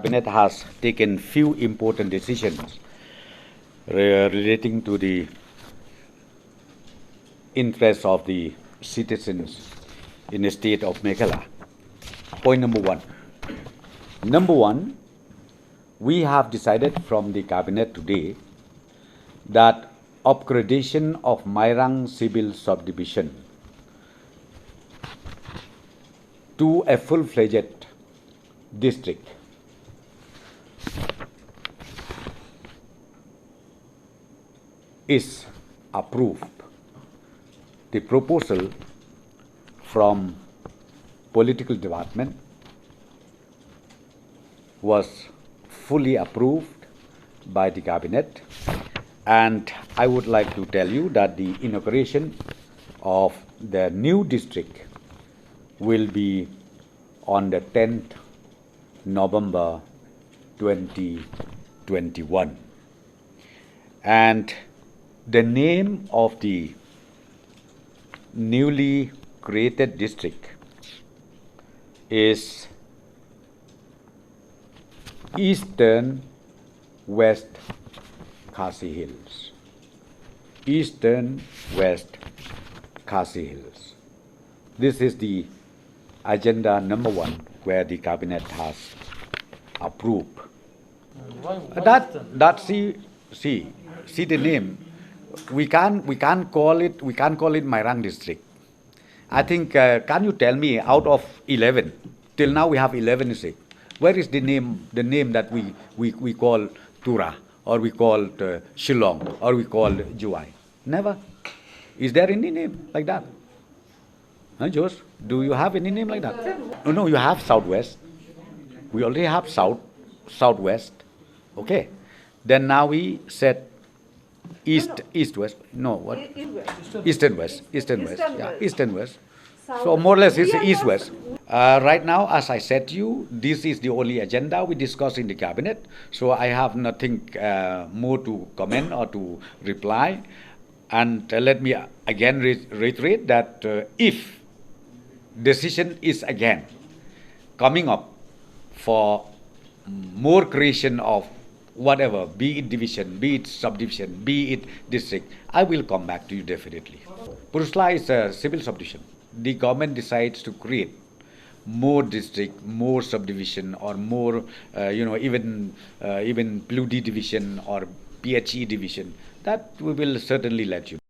Cabinet has taken few important decisions relating to the interests of the citizens in the state of Meghalaya. Point number one. Number one, we have decided from the Cabinet today that upgradation of Mairang civil subdivision to a full-fledged district is approved. The proposal from political department was fully approved by the Cabinet, and I would like to tell you that the inauguration of the new district will be on the 10th November 2021. And the name of the newly created district is Eastern West Khasi Hills. Eastern West Khasi Hills. This is the agenda number one where the Cabinet has approved. See the name. We can't call it Mairang district. I think can you tell me, out of 11 till now we have 11 districts, where is the name that we call Tura, or we call Shillong, or we call Juai? Never. Is there any name like that? Huh, Jose? Do you have any name like that? No, you have Southwest. We already have Southwest. Okay. Then now we said East-West. No, what? Eastern-West. Yeah, Eastern-West. So more or less it's East-West. Right now, as I said to you, this is the only agenda we discuss in the Cabinet. So I have nothing more to comment or to reply. And let me again reiterate that if decision is again coming up for more creation of whatever, be it division, be it subdivision, be it district, I will come back to you definitely. Purusla is a civil subdivision. The government decides to create more district, more subdivision, or more, even Blue D division or PHE division. That we will certainly let you know.